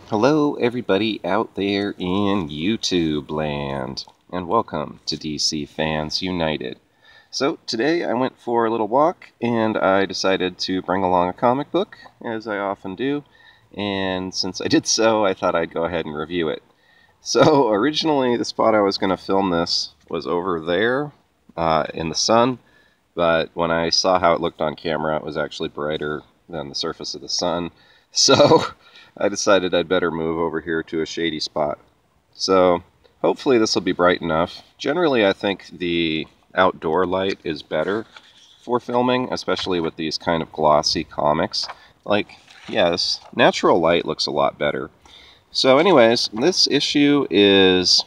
Hello everybody out there in YouTube land, and welcome to DC Fans United. So today I went for a little walk, and I decided to bring along a comic book, as I often do, and since I did so, I thought I'd go ahead and review it. So originally the spot I was going to film this was over there in the sun, but when I saw how it looked on camera, it was actually brighter than the surface of the sun, so I decided I'd better move over here to a shady spot. So hopefully this will be bright enough. Generally I think the outdoor light is better for filming, especially with these kind of glossy comics. Like, yes, natural light looks a lot better. So anyways, this issue is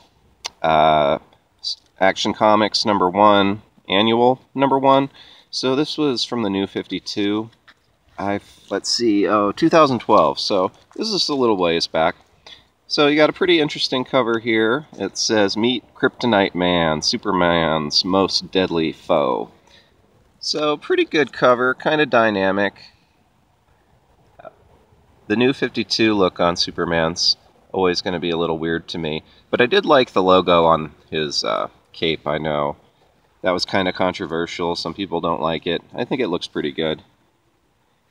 Action Comics #1, annual #1. So this was from the New 52. Let's see, 2012, so this is a little ways back. So you got a pretty interesting cover here. It says, "Meet Kryptonite Man, Superman's most deadly foe." So pretty good cover, kind of dynamic. The New 52 look on Superman's always going to be a little weird to me, but I did like the logo on his cape, I know. That was kind of controversial, some people don't like it. I think it looks pretty good.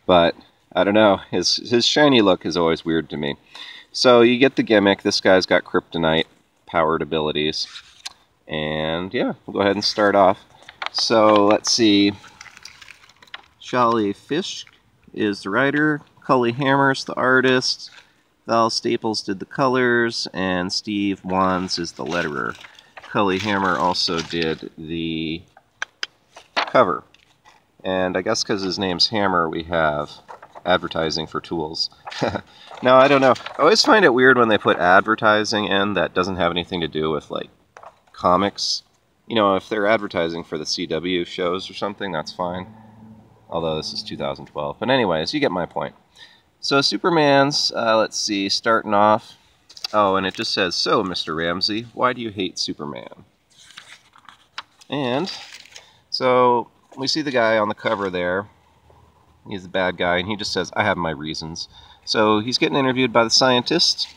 But, I don't know, his shiny look is always weird to me. So you get the gimmick, this guy's got kryptonite-powered abilities. And yeah, we'll go ahead and start off. So, let's see. Charlie Fish is the writer, Cully Hammer's the artist, Val Staples did the colors, and Steve Wands is the letterer. Cully Hammer also did the cover. And I guess because his name's Hammer, we have advertising for tools. No, I don't know. I always find it weird when they put advertising in that doesn't have anything to do with, like, comics. You know, if they're advertising for the CW shows or something, that's fine. Although this is 2012. But anyways, you get my point. So Superman's, let's see, starting off. Oh, and it just says, "So, Mr. Ramsey, why do you hate Superman?" And so we see the guy on the cover there. He's the bad guy, and he just says, "I have my reasons." So he's getting interviewed by the scientist,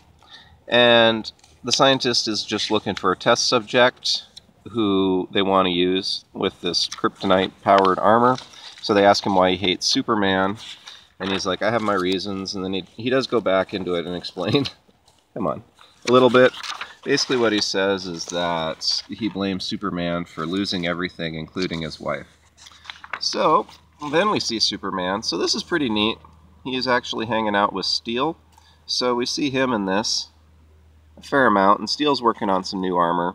and the scientist is just looking for a test subject who they want to use with this kryptonite-powered armor. So they ask him why he hates Superman, and he's like, "I have my reasons," and then he does go back into it and explain, come on, a little bit. Basically what he says is that he blames Superman for losing everything, including his wife. So, then we see Superman. So this is pretty neat. He is actually hanging out with Steel. So we see him in this a fair amount, and Steel's working on some new armor.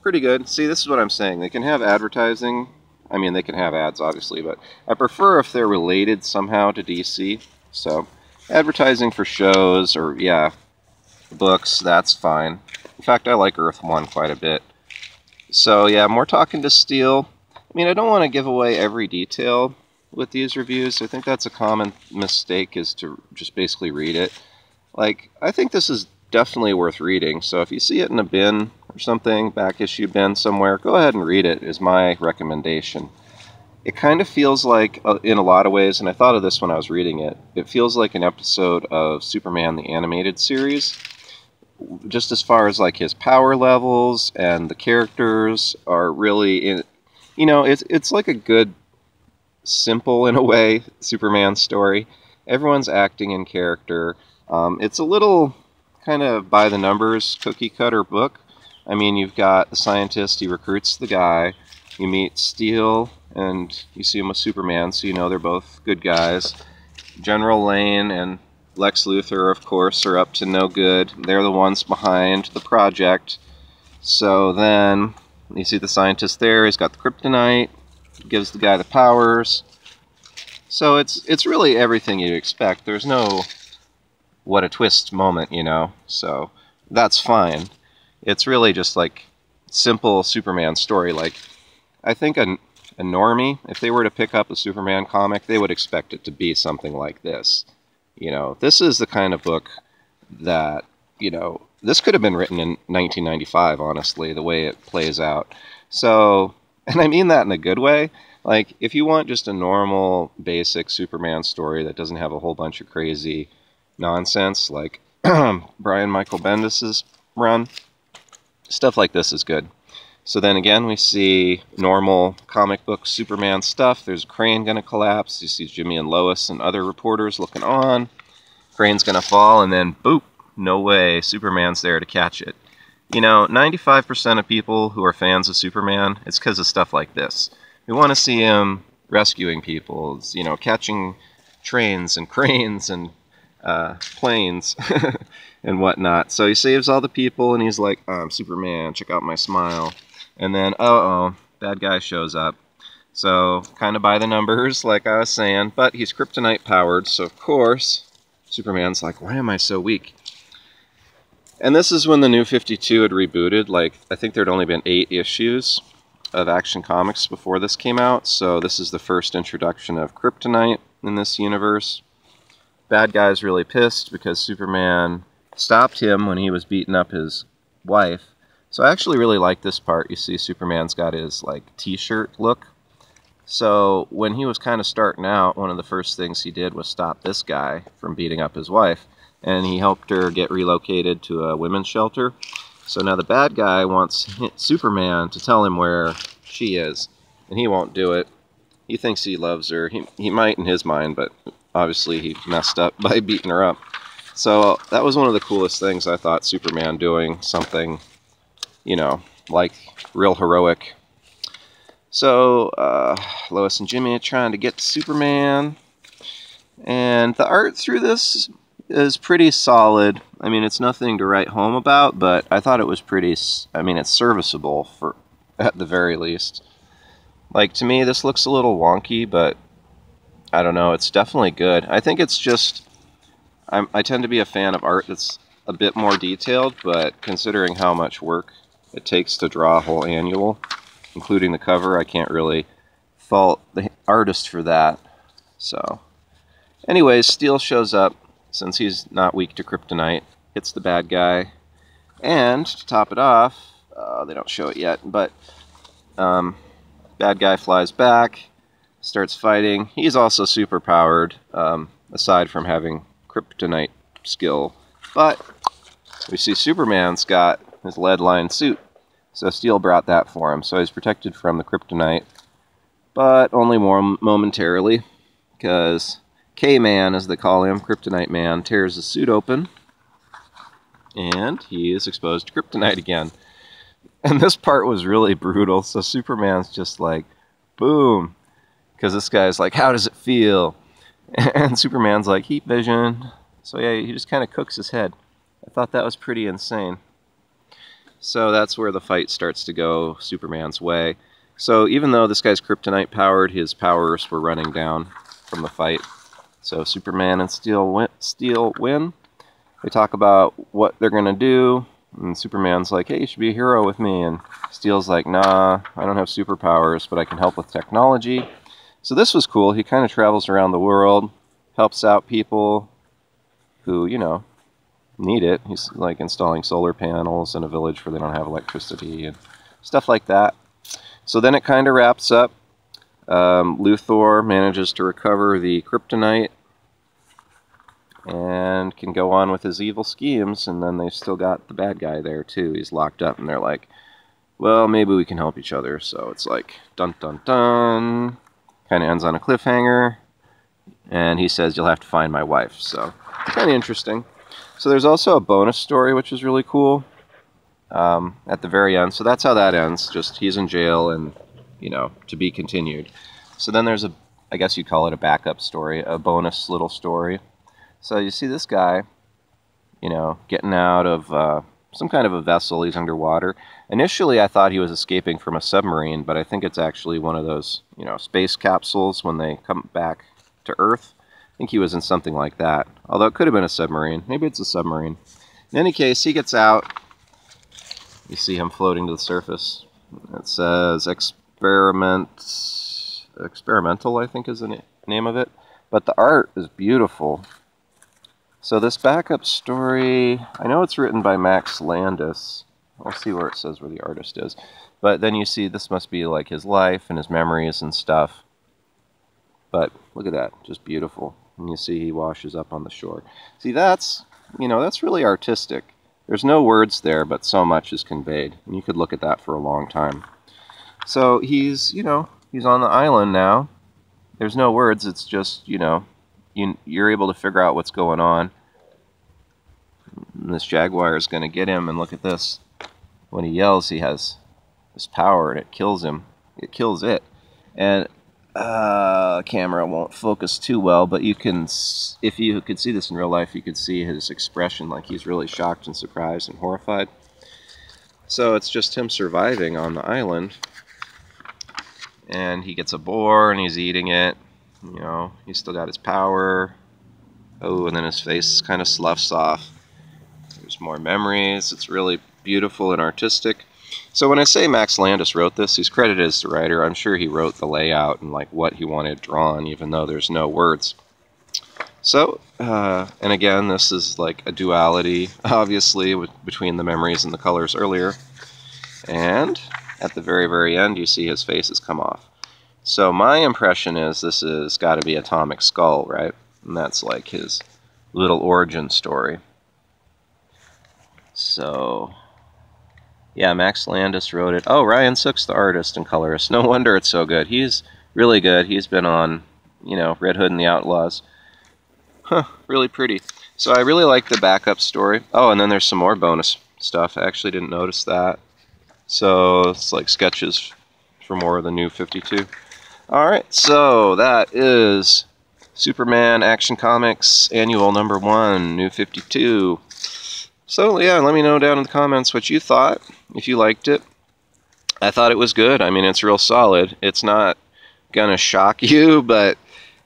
Pretty good. See, this is what I'm saying. They can have advertising. I mean, they can have ads, obviously, but I prefer if they're related somehow to DC. So, advertising for shows or, yeah, books, that's fine. In fact, I like Earth 1 quite a bit. So, yeah, more talking to Steel. I mean, I don't want to give away every detail with these reviews. I think that's a common mistake, is to just basically read it. Like, I think this is definitely worth reading, so if you see it in a bin or something, back issue bin somewhere, go ahead and read it, is my recommendation. It kind of feels like, in a lot of ways, and I thought of this when I was reading it, it feels like an episode of Superman the Animated Series. Just as far as, like, his power levels and the characters are really you know, it's like a good, simple, in a way, Superman story. Everyone's acting in character. It's a little kind of by-the-numbers, cookie-cutter book. I mean, you've got the scientist, he recruits the guy. You meet Steel, and you see him with Superman, so you know they're both good guys. General Lane and Lex Luthor, of course, are up to no good. They're the ones behind the project. So then you see the scientist there, he's got the kryptonite, gives the guy the powers. So it's really everything you'd expect. There's no what a twist moment, you know, so that's fine. It's really just like simple Superman story. Like, I think a normie, if they were to pick up a Superman comic, they would expect it to be something like this. You know, this is the kind of book that, you know, this could have been written in 1995, honestly, the way it plays out. So, and I mean that in a good way. Like, if you want just a normal, basic Superman story that doesn't have a whole bunch of crazy nonsense, like, Brian Michael Bendis' run. Stuff like this is good. So then again, we see normal comic book Superman stuff. There's a crane going to collapse. You see Jimmy and Lois and other reporters looking on. Crane's going to fall, and then boop, no way, Superman's there to catch it. You know, 95% of people who are fans of Superman, it's because of stuff like this. We want to see him rescuing people, you know, catching trains and cranes and planes and whatnot. So he saves all the people, and he's like, I'm Superman, check out my smile. And then, uh-oh, bad guy shows up. So, kind of by the numbers, like I was saying, but he's kryptonite powered, so of course, Superman's like, why am I so weak? And this is when the New 52 had rebooted. Like, I think there'd only been 8 issues of Action Comics before this came out, so this is the first introduction of kryptonite in this universe. Bad guy's really pissed because Superman stopped him when he was beating up his wife. So I actually really like this part. You see Superman's got his, like, t-shirt look. So when he was kind of starting out, one of the first things he did was stop this guy from beating up his wife. And he helped her get relocated to a women's shelter. So now the bad guy wants Superman to tell him where she is. And he won't do it. He thinks he loves her. He might in his mind, but obviously he messed up by beating her up. So that was one of the coolest things I thought, Superman doing something, you know, like real heroic. So Lois and Jimmy are trying to get to Superman. And the art through this is pretty solid. I mean, it's nothing to write home about, but I thought it was pretty, I mean, it's serviceable for, at the very least. Like, to me, this looks a little wonky, but I don't know, it's definitely good. I think it's just, I tend to be a fan of art that's a bit more detailed, but considering how much work it takes to draw a whole annual, including the cover, I can't really fault the artist for that. So, anyways, Steel shows up, since he's not weak to kryptonite, hits the bad guy, and to top it off, they don't show it yet, but bad guy flies back, starts fighting. He's also super powered, aside from having kryptonite skill, but we see Superman's got his lead-lined suit, so Steel brought that for him, so he's protected from the kryptonite, but only more momentarily, because K-Man, as they call him, Kryptonite Man, tears his suit open, and he is exposed to kryptonite again. And this part was really brutal, so Superman's just like, boom, because this guy's like, how does it feel? And Superman's like, heat vision. So yeah, he just kind of cooks his head. I thought that was pretty insane. So that's where the fight starts to go Superman's way. So even though this guy's kryptonite powered, his powers were running down from the fight. So Superman and Steel win. They talk about what they're going to do. And Superman's like, hey, you should be a hero with me. And Steel's like, nah, I don't have superpowers, but I can help with technology. So this was cool. He kind of travels around the world, helps out people who, you know, need it. He's like installing solar panels in a village where they don't have electricity and stuff like that. So then it kind of wraps up. Luthor manages to recover the kryptonite and can go on with his evil schemes, and then they've still got the bad guy there too. He's locked up, and they're like, well, maybe we can help each other. So it's like, dun dun dun, kind of ends on a cliffhanger, and he says, you'll have to find my wife. So kind of interesting. So there's also a bonus story, which is really cool, at the very end. So that's how that ends, just he's in jail and, you know, to be continued. So then there's a, I guess you'd call it a backup story, a bonus little story. So you see this guy, you know, getting out of some kind of a vessel. He's underwater. Initially, I thought he was escaping from a submarine, but I think it's actually one of those, you know, space capsules when they come back to Earth. I think he was in something like that, although it could have been a submarine. Maybe it's a submarine. In any case, he gets out. You see him floating to the surface. It says experimental, I think is the name of it. But the art is beautiful. So this backup story, I know it's written by Max Landis. I'll see where it says where the artist is. But then you see this must be like his life and his memories and stuff. But look at that, just beautiful. And you see he washes up on the shore. See, that's you know, that's really artistic. There's no words there, but so much is conveyed. And you could look at that for a long time. So he's, you know, he's on the island now. There's no words. It's just, you know, you're able to figure out what's going on. And this jaguar is going to get him. And look at this. When he yells, he has this power, and it kills him. It kills it. And camera won't focus too well, but you can, if you could see this in real life, you could see his expression, like he's really shocked and surprised and horrified. So it's just him surviving on the island, and he gets a boar and he's eating it. You know, he's still got his power. Oh, and then his face kind of sloughs off. There's more memories. It's really beautiful and artistic. So when I say Max Landis wrote this, he's credited as the writer. I'm sure he wrote the layout and like what he wanted drawn, even though there's no words. So, and again, this is like a duality, obviously, between the memories and the colors earlier. And at the very, very end, you see his face has come off. So my impression is this has got to be Atomic Skull, right? And that's like his little origin story. So yeah, Max Landis wrote it. Oh, Ryan Sook's the artist and colorist. No wonder it's so good. He's really good. He's been on, you know, Red Hood and the Outlaws. Huh, really pretty. So I really like the backup story. Oh, and then there's some more bonus stuff. I actually didn't notice that. So it's like sketches for more of the New 52. Alright, so that is Superman Action Comics Annual Number 1, New 52. So yeah, let me know down in the comments what you thought, if you liked it. I thought it was good. I mean, it's real solid. It's not gonna shock you, but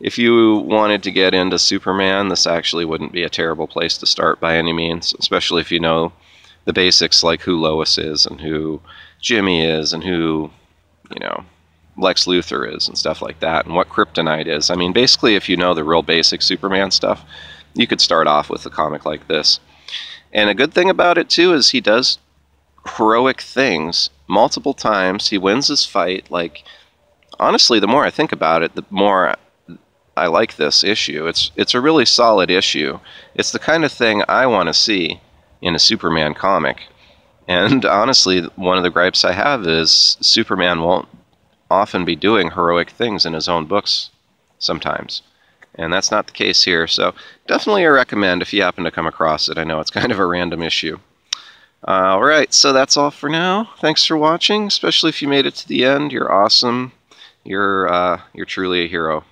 if you wanted to get into Superman, this actually wouldn't be a terrible place to start by any means, especially if you know the basics, like who Lois is and who Jimmy is and who, you know, Lex Luthor is and stuff like that, and what kryptonite is. I mean, basically, if you know the real basic Superman stuff, you could start off with a comic like this. And a good thing about it, too, is he does heroic things multiple times. He wins his fight. Like, honestly, the more I think about it, the more I like this issue. It's a really solid issue. It's the kind of thing I want to see in a Superman comic. And honestly, one of the gripes I have is Superman won't often be doing heroic things in his own books sometimes. And that's not the case here, so definitely a recommend if you happen to come across it. I know it's kind of a random issue. Alright, so that's all for now. Thanks for watching, especially if you made it to the end. You're awesome. You're truly a hero.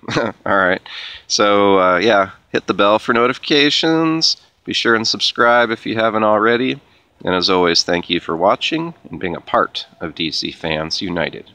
Alright, so yeah, hit the bell for notifications. Be sure and subscribe if you haven't already. And as always, thank you for watching and being a part of DC Fans United.